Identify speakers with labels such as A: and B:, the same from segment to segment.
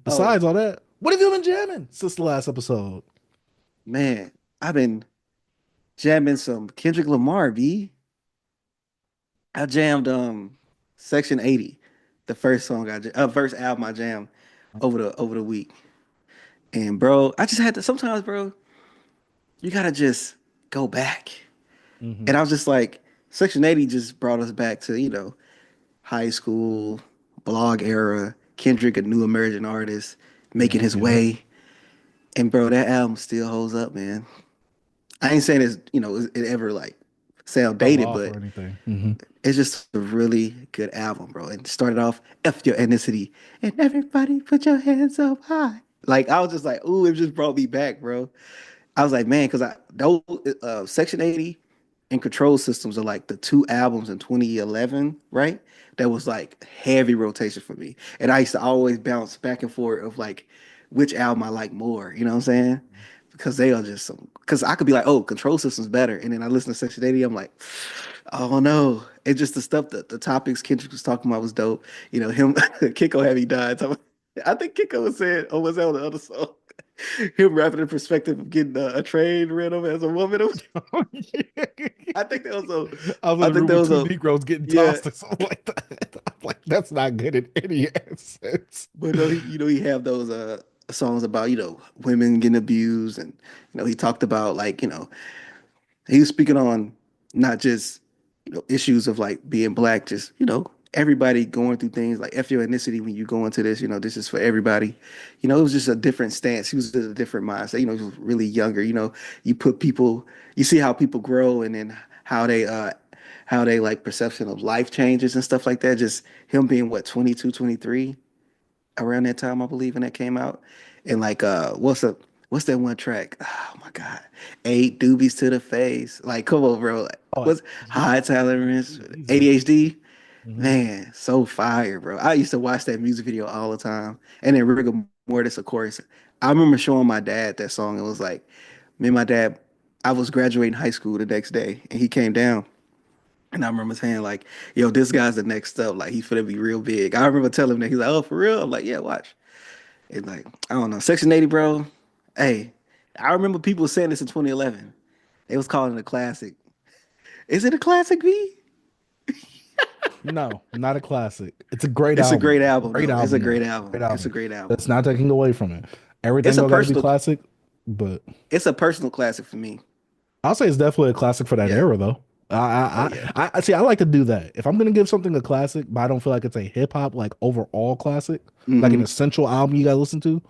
A: Oh
B: Besides all that, what have you been jamming since the last episode?
A: man, I've been jamming some Kendrick Lamar, B. I jammed Section 80, the first song first album I jammed over the week. And bro, I just had to sometimes, bro, you gotta just go back.
B: Hmm.
A: And I was just like, Section 80 just brought us back to, high school, blog era, Kendrick, a new emerging artist, making
B: Yep,
A: his
B: yep.
A: way. And bro, that album still holds up, man. I ain't saying it ever like sound
B: Fell
A: dated,
B: off
A: but
B: or anything. Hmm.
A: it's just a really good album, bro. And it started off F your ethnicity and everybody put your hands up high. Like I was just like, ooh, it just brought me back, bro. I was like, man, because I those Section 80 and Control Systems are like the two albums in 2011, right? That was like heavy rotation for me. And I used to always bounce back and forth of like which album I like more, you know what I'm saying? Because they are just some because I could be like, oh, Control Systems better. And then I listen to Section 80, I'm like, oh no. It's just the stuff that the topics Kendrick was talking about was dope. Him Kiko had he died. I think Kiko was saying, oh, was that on the other song? Him rapping in perspective of getting a train ran over as a woman. I think that was a,
B: I was in
A: I
B: a
A: think
B: room
A: that
B: with
A: was
B: two
A: a,
B: Negroes getting
A: yeah.
B: tossed or something like that. I'm like, that's not good in any sense.
A: But no, he have those songs about women getting abused, and he talked about like he was speaking on not just issues of like being black, just everybody going through things like F your ethnicity when you go into this. This is for everybody. It was just a different stance. He was in a different mindset. He was really younger. You put people, you see how people grow, and then how they like perception of life changes and stuff like that. Just him being what 22, 23 around that time, I believe, when that came out. And like what's that one track? Oh my God. Eight doobies to the face. Like, come on, bro. Like,
B: Oh,
A: what's high tolerance?
B: easy.
A: ADHD?
B: Hmm.
A: Man, so fire, bro. I used to watch that music video all the time. And then Rigor Mortis, of course. I remember showing my dad that song. It was like, me and my dad, I was graduating high school the next day, and he came down. And I remember saying, like, yo, this guy's the next up. Like, he's finna be real big. I remember telling him that. He's like, oh, for real? I'm like, yeah, watch. It's like, I don't know. Section 80, bro. Hey, I remember people saying this in 2011. They was calling it a classic. Is it a classic, V?
B: No, not a classic. It's a great
A: It's a great
B: album.
A: album,
B: Great
A: though. It's a
B: album,
A: great
B: though.
A: album.
B: Great
A: It's a
B: album.
A: great album.
B: That's not taking away from it. Everything
A: It's a
B: don't got to be
A: personal,
B: classic, but
A: it's a personal classic for me.
B: I'll say it's definitely a classic for that
A: Yeah.
B: era, though.
A: Oh yeah.
B: I see. I like to do that. If I'm gonna give something a classic, but I don't feel like it's a hip hop like overall classic, like an
A: Hmm.
B: essential album you gotta listen to,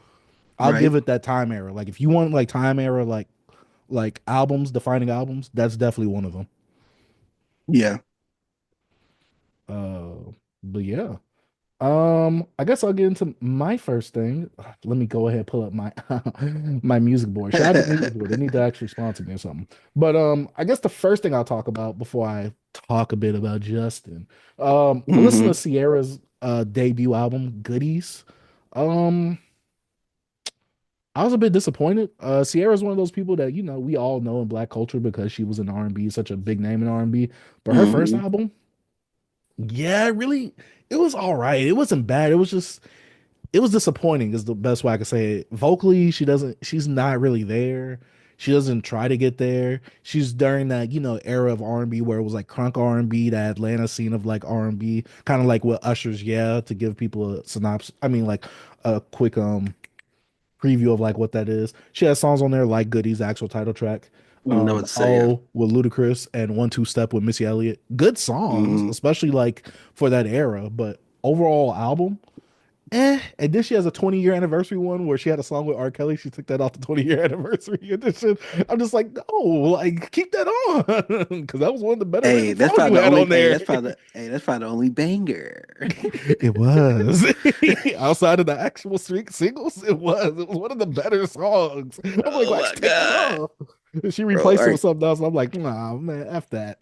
B: I'll
A: Right.
B: give it that time era. Like if you want like time era like albums, defining albums, that's definitely one of them.
A: Yeah.
B: But yeah. I guess I'll get into my first thing. Let me go ahead and pull up my my music board. Shout out to music board. They need to actually sponsor me or something. But I guess the first thing I'll talk about before I talk a bit about Justin. I listened to
A: Hmm.
B: Ciara's debut album, Goodies. Um, I was a bit disappointed. Ciara's one of those people that, we all know in black culture because she was in R&B, such a big name in R&B. But her first
A: Hmm.
B: album, yeah, really, it was all right. It wasn't bad. It was disappointing is the best way I could say it. Vocally, she's not really there. She doesn't try to get there. She's during that, era of R&B where it was like crunk R&B, that Atlanta scene of like R&B, kind of like what Usher's Yeah, to give people a synopsis. I mean like a quick preview of like what that is. She has songs on there like Goody's actual title track.
A: Know what to say, yeah.
B: Oh with Ludacris and One Two Step with Missy Elliott. Good songs,
A: Hmm.
B: especially like for that era, but overall album and then she has a 20-year anniversary one where she had a song with R. Kelly. She took that off the 20-year anniversary edition. I'm just like, no, like keep that on. Because that was one of the better
A: Hey,
B: rated
A: that's
B: songs you
A: probably the
B: had
A: only.
B: on
A: Hey,
B: there.
A: that's probably the only banger.
B: It was. Outside of the actual singles, it was one of the better songs. I'm like,
A: Oh
B: why'd you
A: my
B: take that
A: God,
B: off? She
A: bro. All
B: replaced it with
A: right.
B: something else. And I'm like, nah, man, F that.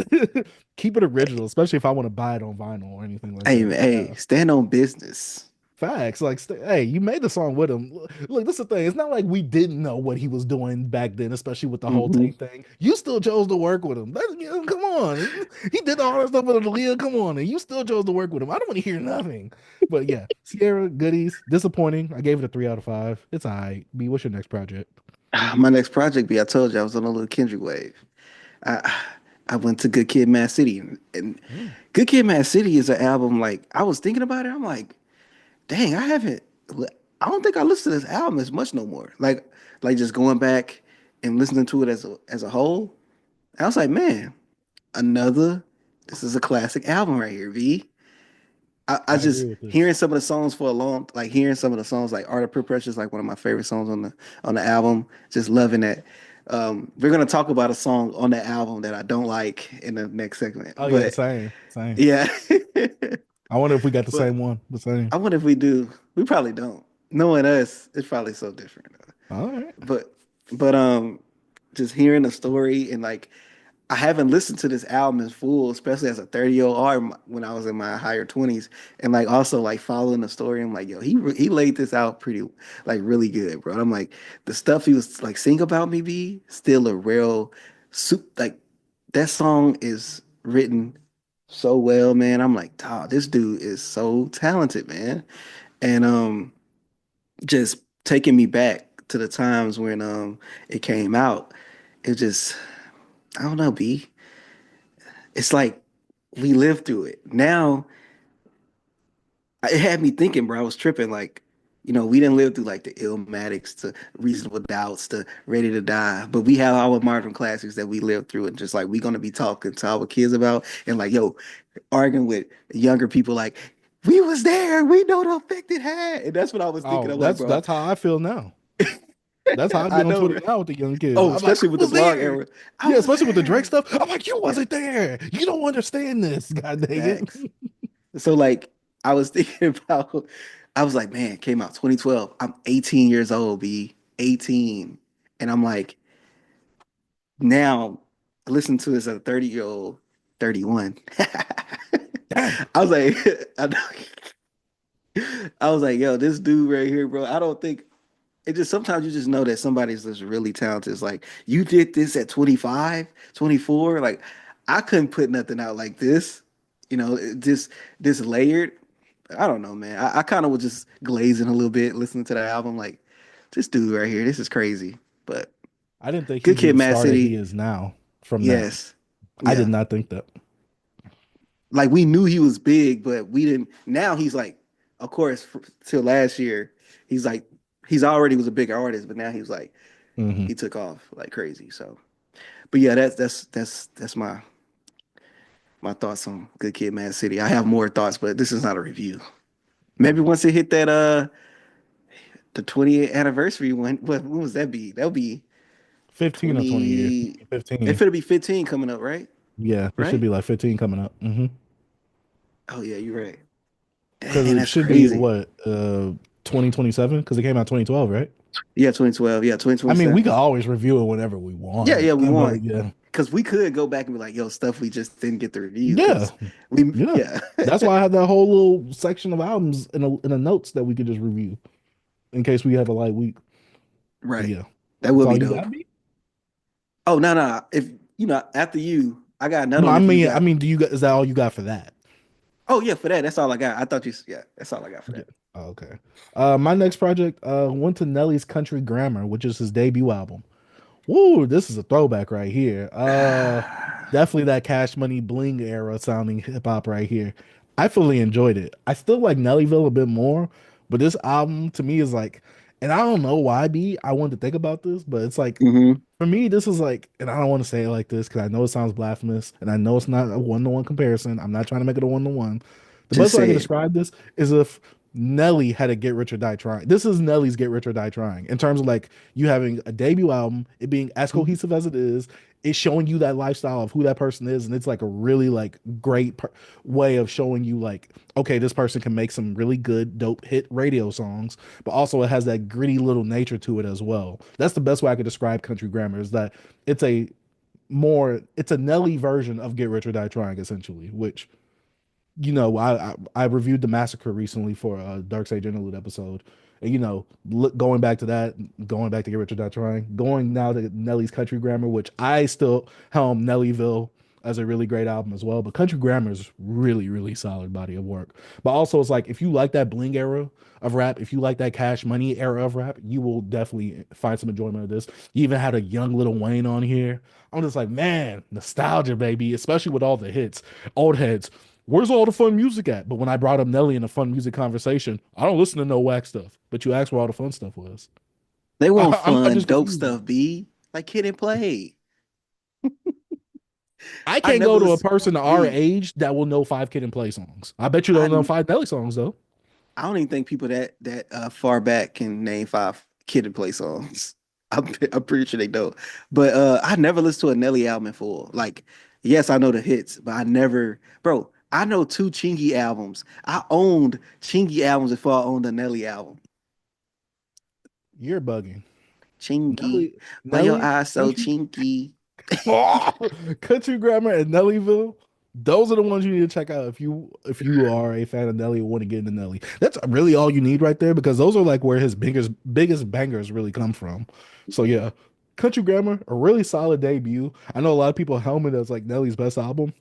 B: Keep it original, especially if I want to buy it on vinyl or anything like
A: Hey,
B: that.
A: hey,
B: Yeah.
A: stand on business.
B: Facts. Like, hey, you made the song with him. Look, this is the thing. It's not like we didn't know what he was doing back then, especially with the whole
A: Hmm.
B: tape thing. You still chose to work with him. That's, come on. He did all that stuff with Aaliyah. Come on. And you still chose to work with him. I don't want to hear nothing. But yeah, Sierra, goodies. Disappointing. I gave it a 3 out of 5. It's all right. B, what's your next project?
A: My next project, be I told you I was on a little Kendrick wave. I I went to Good Kid, Mad City, and
B: Mm.
A: Good Kid, Mad City is an album. Like I was thinking about it, I'm like, dang, I haven't. I don't think I listen to this album as much no more. Like just going back and listening to it as a whole. I was like, man, another. This is a classic album right here, V. I
B: I agree
A: just
B: with
A: hearing
B: this.
A: some of the songs for a long, like hearing some of the songs, like Art of Peer Pressure is like one of my favorite songs on the album. Just loving that. We're gonna talk about a song on the album that I don't like in the next segment,
B: Oh, yeah,
A: but
B: same. Same.
A: yeah.
B: I wonder if we got the
A: But
B: same one. The same.
A: I wonder if we do. We probably don't. Knowing us, it's probably so different.
B: All right.
A: But but just hearing the story and like I haven't listened to this album in full, especially as a 30-year-old or when I was in my higher 20s. And like also like following the story, I'm like, yo, he laid this out pretty like really good, bro. I'm like the stuff he was like sing about me be still a real soup like that song is written so well, man. I'm like, dog, this dude is so talented, man. And just taking me back to the times when it came out. It just I don't know, B. It's like we lived through it. Now it had me thinking, bro. I was tripping. Like, we didn't live through like the Illmatics to Reasonable Doubts to Ready to Die, but we have our Marvin classics that we lived through, and just like we're gonna be talking to our kids about, and like, yo, arguing with younger people, like, we was there, we know the effect it had, and that's what I was thinking.
B: Oh,
A: I'm like, bro,
B: that's how I feel now. That's how I be
A: I
B: on
A: know,
B: Twitter
A: right?
B: now with the young kids.
A: Oh,
B: I'm like,
A: especially
B: I
A: with the
B: was
A: blog
B: there.
A: era, I
B: Yeah,
A: was
B: especially with the Drake
A: there.
B: stuff. I'm like, you
A: Yeah,
B: wasn't there. You don't understand this. God dang it.
A: facts. So like I was thinking about I was like, man, it came out 2012. I'm 18 years old, B. 18. And I'm like, now I listen to this as a 30-year-old, 31.
B: Dang.
A: I was like, I was like, yo, this dude right here, bro. I don't think it just sometimes you just know that somebody's just really talented. It's like you did this at 25, 24. Like I couldn't put nothing out like this. Just this layered. I don't know, man. I kind of was just glazing a little bit listening to the album. Like this dude right here, this is crazy. But
B: I didn't think
A: Good
B: he'd be
A: Kid,
B: the
A: Mad
B: star that he
A: City,
B: is now from that.
A: yes,
B: I did
A: yeah.
B: not think that.
A: Like we knew he was big, but we didn't. Now he's like, of course, till last year, he's like, he's already was a big artist, but now he's like,
B: Hmm.
A: he took off like crazy. So, but yeah, that's my thoughts on Good Kid, Mad City. I have more thoughts, but this is not a review. Maybe
B: Okay.
A: once it hit that the 20th anniversary, when was that be? That'll be
B: 15 or 20 years.
A: 20.
B: 15.
A: If it'll be 15 coming up, right?
B: Yeah, it should
A: Right?
B: be like 15 coming up.
A: Oh yeah, you're right.
B: Because
A: Dang,
B: it
A: that's
B: should be
A: crazy.
B: what, 2027? Because it came out 2012, right?
A: Yeah, 2012. Yeah,
B: I mean, we
A: 2027.
B: can always review it whenever we
A: Yeah,
B: want.
A: yeah, we
B: But
A: want
B: yeah.
A: because we could go back and be like, yo, stuff we just didn't get to review
B: Yeah.
A: because we,
B: Yeah.
A: yeah,
B: That's why I have that whole little section of albums in the notes that we could just review in case we have a light week. But
A: right.
B: yeah.
A: That
B: That's
A: would
B: all
A: be
B: you
A: dope.
B: got me?
A: Oh no, no. If after you, I got another
B: No,
A: one.
B: I
A: If you
B: mean, I
A: got,
B: mean, do you got is that all you got for that?
A: oh yeah, for that, that's all I got. I thought yeah, that's all I got for
B: Yeah.
A: that.
B: Oh, okay. My next project went to Nelly's Country Grammar, which is his debut album. Woo, this is a throwback right here. Definitely that Cash Money Bling era sounding hip hop right here. I fully enjoyed it. I still like Nellyville a bit more, but this album to me is like, and I don't know why B, I wanted to think about this, but it's like
A: Hmm.
B: for me, this is like, and I don't want to say it like this because I know it sounds blasphemous, and I know it's not a one-to-one comparison. I'm not trying to make it a one-to-one. The
A: Just
B: best way I can
A: say it.
B: describe this is if Nelly had a Get Rich or Die Trying. This is Nelly's Get Rich or Die Trying in terms of like you having a debut album, it being as
A: Mhm.
B: cohesive as it is, it's showing you that lifestyle of who that person is, and it's like a really like great way of showing you like, okay, this person can make some really good, dope hit radio songs, but also it has that gritty little nature to it as well. That's the best way I could describe Country Grammar is that it's a it's a Nelly version of Get Rich or Die Trying essentially, which I reviewed the Massacre recently for a Dark Sage Interlude episode, and going back to that, going back to Get Rich or Die Trying, going now to Nelly's Country Grammar, which I still helm Nellyville as a really great album as well. But Country Grammar is really, really solid body of work. But also, it's like if you like that bling era of rap, if you like that Cash Money era of rap, you will definitely find some enjoyment of this. You even had a young Little Wayne on here. I'm just like, man, nostalgia, baby, especially with all the hits. Old heads, where's all the fun music at? But when I brought up Nelly in a fun music conversation, I don't listen to no whack stuff. But you asked where all the fun stuff was.
A: They want
B: I'm
A: fun,
B: just
A: dope
B: confused
A: stuff,
B: now.
A: B. Like Kid and Play.
B: I
A: I
B: can't
A: never
B: go to a
A: listened
B: person our
A: B.
B: age that will know five Kid and Play songs. I bet you don't know
A: I
B: five Nelly songs though.
A: I don't even think people that far back can name five Kid and Play songs. I'm pretty sure they don't. But I never listened to a Nelly album in full. Like, yes, I know the hits, but I never, bro. I know two Chingy albums. I owned Chingy albums before I owned a Nelly album.
B: You're bugging.
A: Chingy,
B: Nelly,
A: why your
B: Nelly,
A: eyes so
B: country,
A: chinky?
B: country grammar, and Nellyville. Those are the ones you need to check out if you are a fan of Nelly or want to get into Nelly. That's really all you need right there because those are like where his biggest bangers really come from. So yeah, country grammar, a really solid debut. I know a lot of people helm it as like Nelly's best album.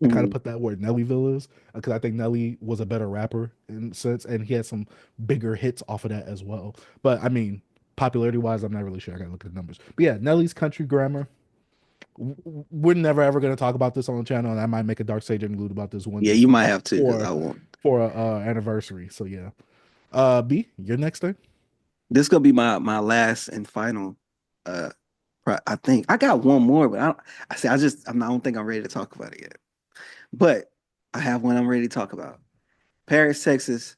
B: I kind of
A: Mhm.
B: put that where Nellyville is because I think Nelly was a better rapper in sense, and he had some bigger hits off of that as well. But I mean, popularity wise, I'm not really sure. I gotta look at the numbers. But yeah, Nelly's country grammar. We're never ever going to talk about this on the channel, and I might make a Dark Sage interlude about this one
A: Yeah,
B: day
A: you might have to because
B: for
A: I won't.
B: for a anniversary. So yeah, B, your next thing.
A: This gonna be my last and final. Uh, I think I got one more, but I say I don't think I'm ready to talk about it yet. But I have one I'm ready to talk about. Paris, Texas.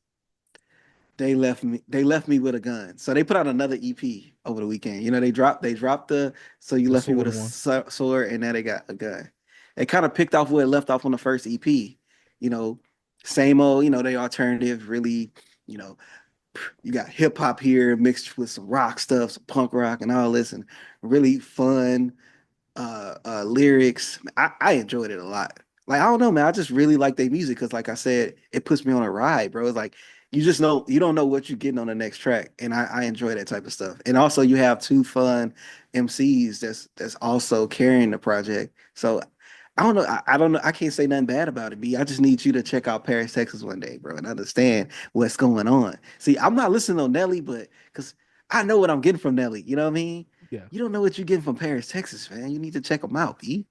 A: They left me with a gun. So they put out another EP over the weekend. You know, they dropped the so you
B: The
A: left me with
B: sword
A: a
B: one.
A: sword, and now they got a gun. They kind of picked off where it left off on the first EP. You know, same old. They alternative, really. You know, you got hip hop here mixed with some rock stuff, some punk rock, and all this, and really fun lyrics. I enjoyed it a lot. Like I don't know, man. I just really like their music because, like I said, it puts me on a ride, bro. It's like you don't know what you're getting on the next track, and I enjoy that type of stuff. And also, you have two fun MCs that's also carrying the project. So I don't know. I don't know. I can't say nothing bad about it, B. I just need you to check out Paris, Texas one day, bro, and understand what's going on. See, I'm not listening to Nelly, but because I know what I'm getting from Nelly. You know what I mean?
B: Yeah,
A: You don't know what you're getting from Paris, Texas, man. You need to check them out, B.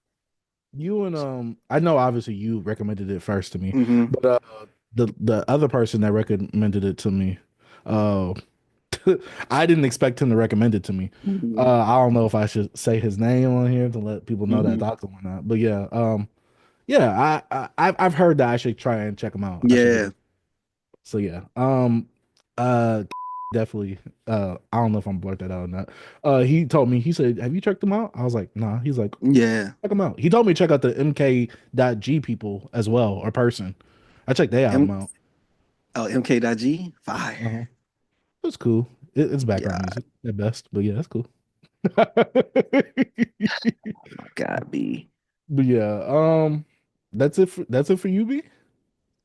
B: you and I know obviously you recommended it first to me,
A: Mm-hmm.
B: but the other person that recommended it to me, uh, I didn't expect him to recommend it to me.
A: Mm-hmm.
B: I don't know if I should say his name on here to let people know that I
A: Mm-hmm.
B: talked to him or not, but yeah, yeah, I've heard that I should try and check him out. I should give
A: Yeah.
B: it. So yeah, uh, definitely. I don't know if I'm blurt that out or not. He told me. He said, "Have you checked them out?" I was like, "Nah." He's like,
A: Yeah.
B: "Check them out." He told me to check out the MK.G people as well or person. I checked their album
A: M
B: out.
A: MK.G. Fire.
B: Uh-huh. It's cool. It's background
A: Yeah.
B: music at best, but yeah, it's cool.
A: Oh my God, B.
B: But yeah, that's it for you, B.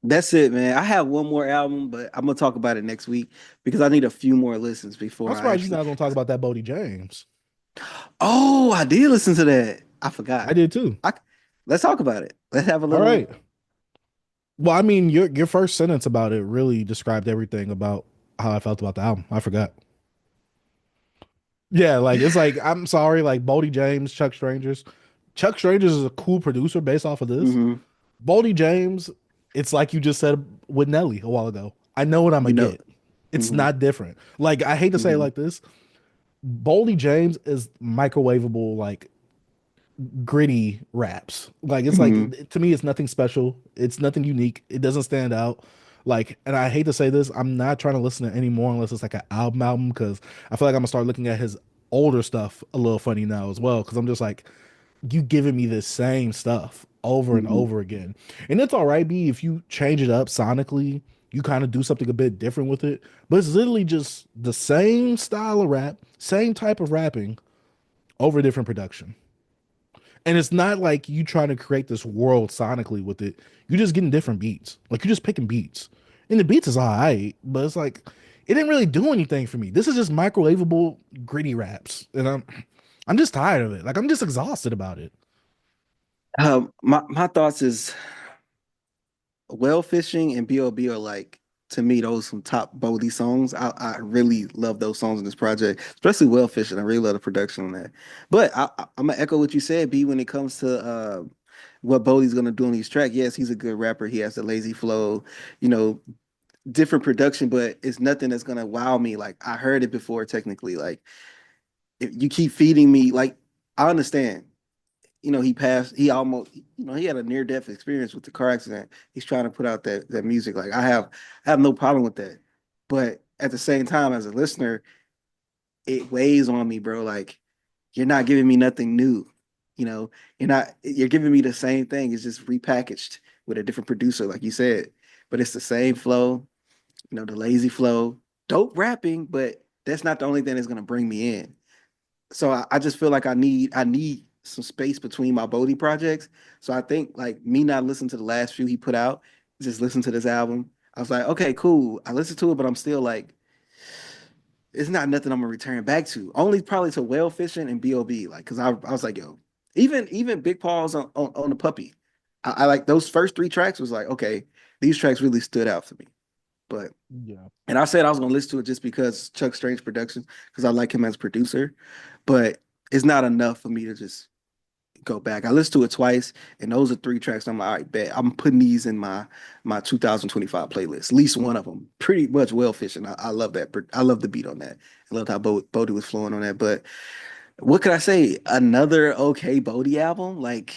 A: That's it, man. I have one more album, but I'm gonna talk about it next week because I need a few more listens before
B: I'm
A: I
B: surprised you're
A: actually.
B: not gonna talk about that Boldy James.
A: Oh, I did listen to that. I
B: I
A: forgot.
B: did too.
A: I let's talk about it. Let's have a
B: All
A: little.
B: right. Well, I mean, your first sentence about it really described everything about how I felt about the album. I forgot. Yeah, like it's like I'm sorry, like Boldy James, Chuck Strangers. Chuck Strangers is a cool producer based off of this.
A: Hmm.
B: Boldy James, it's like you just said with Nelly a while ago. I know what I'm
A: You
B: gonna
A: know.
B: get. It's
A: Hmm.
B: not different. Like I hate to say it
A: Hmm.
B: like this. Boldy James is microwavable, like gritty raps. Like it's
A: Hmm.
B: like to me, it's nothing special. It's nothing unique. It doesn't stand out. Like, and I hate to say this, I'm not trying to listen to any more unless it's like an album because I feel like I'm gonna start looking at his older stuff a little funny now as well. Because I'm just like, you giving me the same stuff over and
A: Hmm.
B: over again, and it's all right, B, if you change it up sonically. You kind of do something a bit different with it, but it's literally just the same style of rap, same type of rapping over different production. And it's not like you trying to create this world sonically with it. You're just getting different beats. Like you're just picking beats. And the beats is all right, but it's like it didn't really do anything for me. This is just microwavable gritty raps. And I'm just tired of it. Like I'm just exhausted about it.
A: My thoughts is Well Fishing and B.O.B. are like to me those some top Boldy songs. I really love those songs in this project, especially Well Fishing. I really love the production on that. But I'm gonna echo what you said, B. When it comes to what Boldy's gonna do on these tracks, yes, he's a good rapper. He has the lazy flow, you know, different production, but it's nothing that's gonna wow me. Like I heard it before, technically. Like if you keep feeding me, like I understand. He passed. He had a near death experience with the car accident. He's trying to put out that music. Like I have no problem with that. But at the same time, as a listener, it weighs on me, bro. Like you're not giving me nothing new. You're giving me the same thing. It's just repackaged with a different producer, like you said. But it's the same flow, the lazy flow, dope rapping, but that's not the only thing that's gonna bring me in. So I just feel like I need some space between my Bodie projects. So I think like me not listening to the last few he put out, just listen to this album. I was like, okay, cool. I listened to it, but I'm still like, it's not nothing I'm gonna return back to. Only probably to Whale Fishing and B.O.B. Like, cause I was like, yo, even Big Paws on the puppy. I like those first three tracks was like, okay, these tracks really stood out for me. But
B: Yeah.
A: and I said I was gonna listen to it just because Chuck Strange production, because I like him as a producer, but it's not enough for me to just go back. I listened to it twice, and those are three tracks. I'm like, all right, bet I'm putting these in my 2025 playlist. At least one of them, pretty much Well Fishing. I love that. I love the beat on that. I loved how Bodie was flowing on that. But what could I say? Another okay Bodie album. Like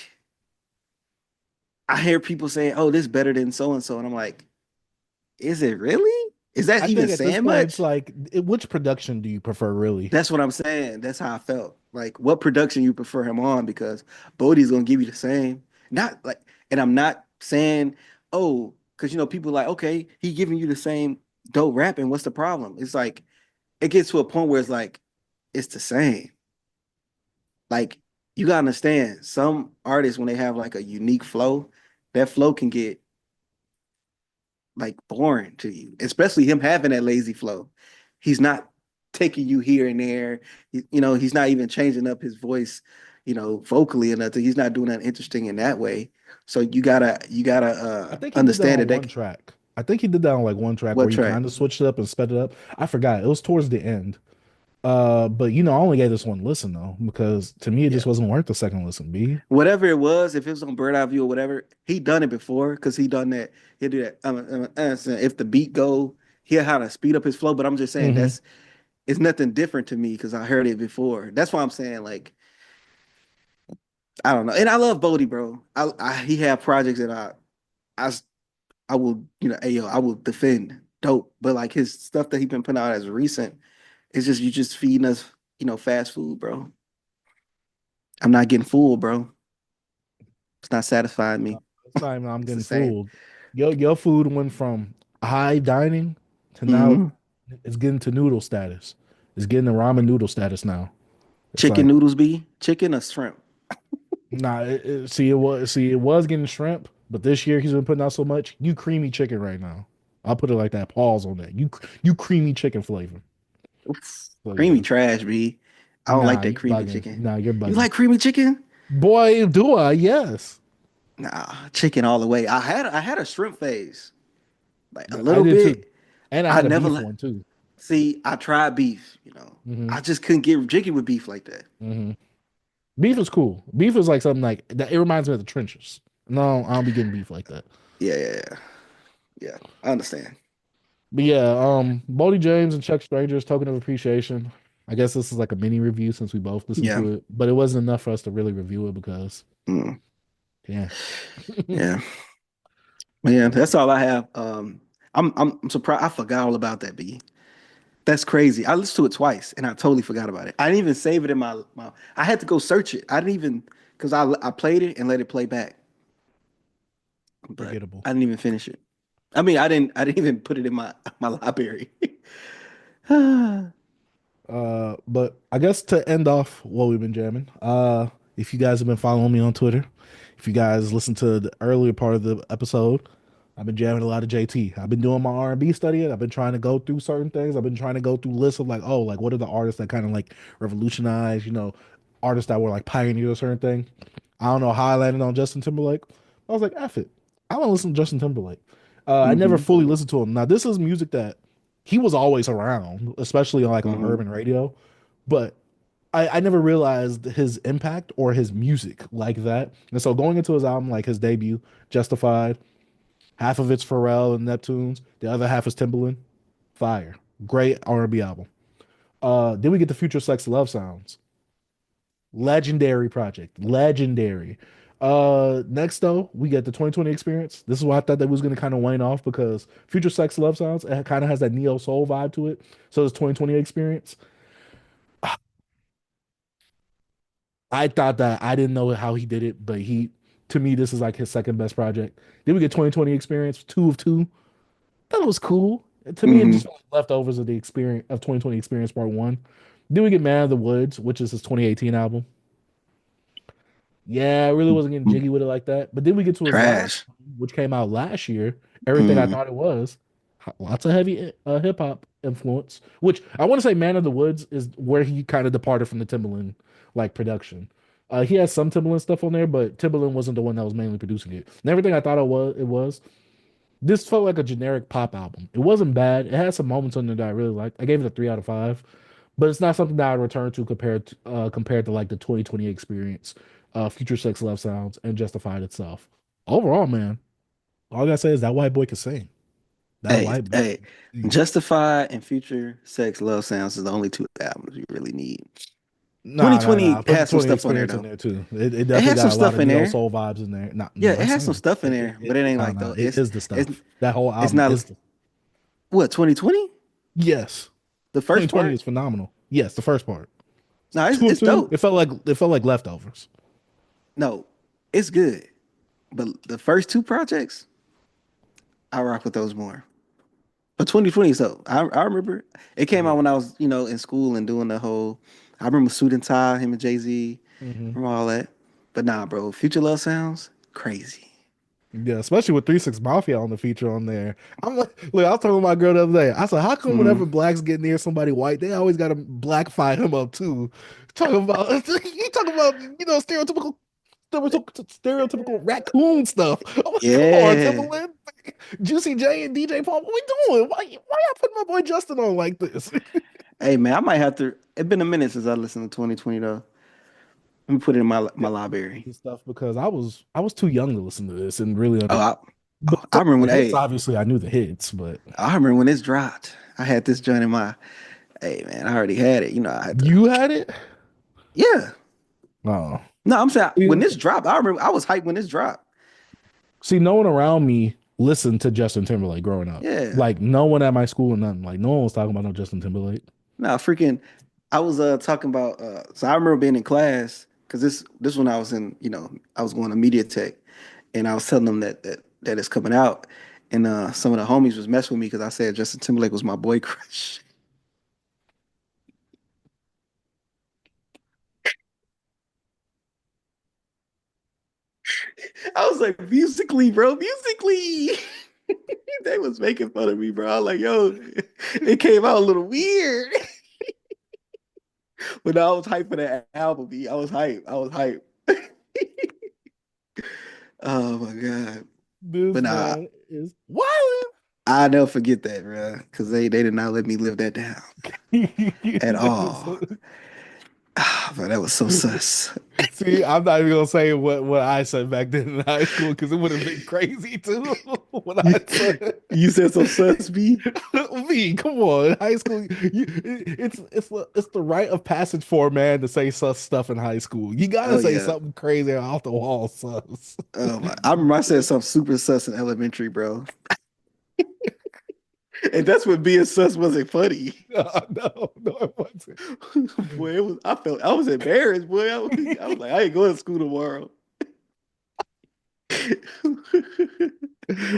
A: I hear people saying, "Oh, this better than so and so," and I'm like, is it really? Is that
B: I
A: even
B: think at this
A: saying
B: point it's
A: much?
B: like which production do you prefer really?
A: That's what I'm saying. That's how I felt. Like, what production you prefer him on? Because Bodie's gonna give you the same. Not like, and I'm not saying, oh, because people like, okay, he giving you the same dope rapping. What's the problem? It's like it gets to a point where it's like it's the same. Like you gotta understand, some artists when they have like a unique flow, that flow can get like boring to you, especially him having that lazy flow. He's not taking you here and there. He's not even changing up his voice, vocally or nothing. He's not doing that interesting in that way. So you gotta
B: I think he did that
A: understand
B: on
A: that.
B: one track. I think he did that on like one track
A: What
B: where he
A: track?
B: kind of switched it up and sped it up. I forgot. It was towards the end. But I only gave this one listen though, because to me it
A: Yeah,
B: just wasn't worth the second listen, B.
A: whatever it was, if it was on Bird Eye View or whatever, he done it before because he done that. He'll do that. So if the beat go, he'll how to speed up his flow. But I'm just saying
B: Hmm.
A: that's it's nothing different to me because I heard it before. That's why I'm saying like I don't know. And I love Bodie, bro. He had projects that I I will, ayo, I will defend. Dope. But like his stuff that he been putting out as recent, it's just you just feeding us, fast food, bro. I'm not getting full, bro. It's not satisfying me.
B: This time I'm
A: It's the
B: getting
A: same.
B: fooled. Your food went from high dining to now
A: Hmm.
B: it's getting to noodle status. It's getting the ramen noodle status now. It's
A: Chicken
B: like
A: noodles be chicken or shrimp.
B: nah. It was getting shrimp, but this year he's been putting out so much. You creamy chicken right now. I'll put it like that. Pause on that. You creamy chicken flavor.
A: Oof.
B: So
A: Creamy
B: yeah.
A: trash, B. I don't like
B: Nah,
A: that
B: you
A: creamy
B: bugging.
A: chicken.
B: Nah, you're
A: You
B: bugging.
A: like creamy chicken?
B: Boy, do I? Yes.
A: Nah, chicken all the way. I had a shrimp phase, like a
B: I
A: little
B: did too.
A: bit.
B: And I
A: I
B: had a
A: never
B: beef
A: let.
B: one too.
A: See, I tried beef.
B: Hmm.
A: I just couldn't get jiggy with beef like that.
B: Hmm. Beef is cool. Beef is like something like that. It reminds me of the trenches. No, I don't be getting beef like that.
A: Yeah, yeah, yeah. Yeah, I understand.
B: But yeah, Boldy James and Chuck Stranger's token of appreciation. I guess this is like a mini review since we both listened
A: Yeah.
B: to it, but it wasn't enough for us to really review it because
A: Mm,
B: yeah.
A: yeah. Yeah, that's all I have. I'm surprised I forgot all about that, B. That's crazy. I listened to it twice and I totally forgot about it. I didn't even save it in my I had to go search it. I didn't even because I played it and let it play back, but
B: Forgettable.
A: I didn't even finish it. I mean, I didn't even put it in my library.
B: But I guess to end off what we've been jamming, If you guys have been following me on Twitter, if you guys listened to the earlier part of the episode, I've been jamming a lot of JT. I've been doing my R&B studying. I've been trying to go through certain things. I've been trying to go through lists of like, oh, like what are the artists that kind of like revolutionized, artists that were like pioneers or certain thing. I don't know how I landed on Justin Timberlake. I was like, F it. I want to listen to Justin Timberlake. I never
A: Hmm.
B: fully listened to him. Now, this is music that he was always around, especially like on
A: Hmm.
B: urban radio. But I never realized his impact or his music like that. And so going into his album, like his debut, Justified, half of it's Pharrell and Neptunes, the other half is Timbaland. Fire. Great R&B album. Then we get the Future Sex Love Sounds. Legendary project. Legendary. Next though, we get the 2020 experience. This is why I thought that was gonna kind of wane off because Future Sex Love Sounds, it kind of has that neo soul vibe to it. So this 2020 experience. I thought that I didn't know how he did it, but to me, this is like his second best project. Then we get 2020 experience, two of two. That was cool. To me, it just
A: Hmm.
B: felt like leftovers of the experience of 2020 experience part one. Then we get Man of the Woods, which is his 2018 album. Yeah, I really wasn't getting jiggy with it like that. But then we get to his last,
A: Trash.
B: which came out last year. Everything I
A: Mm.
B: thought it was. Lots of heavy hip hop influence. Which I want to say, Man of the Woods is where he kind of departed from the Timbaland like production. He has some Timbaland stuff on there, but Timbaland wasn't the one that was mainly producing it. And everything I thought it was. This felt like a generic pop album. It wasn't bad. It had some moments on there that I really liked. I gave it a 3 out of 5, but it's not something that I would return to compared to like the 2020 experience, Future Sex Love Sounds, and Justified itself. Overall, man, all I gotta say is that white boy can sing. That
A: Hey,
B: white boy
A: hey,
B: can sing.
A: Justified and Future Sex Love Sounds is the only two albums you really need.
B: Nah, nah, nah.
A: 2020
B: Put the
A: has some
B: 20
A: stuff on there
B: experience in
A: though.
B: there too. It
A: It
B: definitely
A: has some
B: got a lot
A: stuff
B: of
A: in
B: neo
A: there.
B: soul vibes in there. Not,
A: Yeah,
B: I'm
A: it
B: not
A: has some
B: saying
A: stuff in there, but it ain't
B: nah,
A: like
B: nah.
A: though.
B: It is the
A: It's
B: stuff. That whole
A: it's
B: album
A: not
B: is the
A: what 2020?
B: yes.
A: The first
B: 2020
A: part?
B: is phenomenal. Yes, the first part.
A: No,
B: Two of
A: it's
B: two.
A: dope.
B: It felt like leftovers.
A: No, it's good. But the first two projects, I rock with those more. But 2020, so I remember it came out
B: Yeah.
A: when I was, in school and doing the whole I remember Suit and Tie, him and Jay-Z,
B: Hmm.
A: remember all that. But nah, bro, Future Love Sounds, crazy.
B: Yeah, especially with 3 6 Mafia on the feature on there. I'm like, look, I was talking to my girl the other day. I said, how come
A: Hmm.
B: whenever blacks get near somebody white, they always got to black fight him up too? Talking about you talking about stereotypical raccoon stuff. I'm like, come on,
A: Yeah.
B: Timberland, Juicy J and DJ Paul, what we doing? Why y'all putting my boy Justin on like this?
A: Hey man, I might have to. It's been a minute since I listened to 2020 though. Let me put it in my library.
B: This stuff because I was too young to listen to this and really
A: Oh,
B: under.
A: I,
B: But
A: oh, I
B: some
A: remember
B: of
A: when.
B: the hits,
A: Hey,
B: obviously, I knew the hits, but
A: I remember when this dropped. I had this joint in my. Hey man, I already had it. I had to.
B: you had it.
A: Yeah.
B: Oh.
A: No, I'm saying when
B: See,
A: this dropped, I remember I was hyped when this dropped.
B: see, no one around me listened to Justin Timberlake growing up.
A: Yeah.
B: Like no one at my school, nothing. Like no one was talking about no Justin Timberlake.
A: No, freaking. I was talking about. So I remember being in class because this when I was in. I was going to media tech, and I was telling them that it's coming out, and some of the homies was messing with me because I said Justin Timberlake was my boy crush. I was like, musically, bro, musically. They was making fun of me, bro. I was like, yo, it came out a little weird. But I was hyped for that album. I was hyped. I was hyped. Oh my god.
B: This
A: But nah,
B: man is wild.
A: I never forget that, bro. Because they did not let me live that down at all. Ah, but that was so sus.
B: See, I'm not even gonna say what I said back then in high school because it would have been crazy too. What
A: You,
B: I said.
A: you said some sus, B?
B: Me, come on, high school. It's the rite of passage for a man to say sus stuff in high school. You gotta
A: Oh
B: say
A: yeah.
B: something crazy off the wall, sus.
A: Oh my. I remember I said something super sus in elementary, bro. And that's when being sus wasn't funny.
B: No, no, no, it wasn't.
A: Boy, I was embarrassed, boy. I was like, I ain't going to school tomorrow.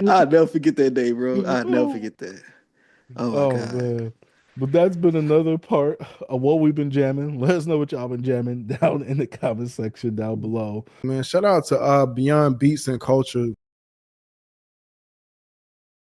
A: I'll never forget that day, bro. I'll never
B: Oh,
A: forget that. Oh my
B: oh
A: God.
B: man. But that's been another part of what we've been jamming. Let us know what y'all been jamming down in the comment section down below.
C: Man, shout out to Beyond Beats and Culture.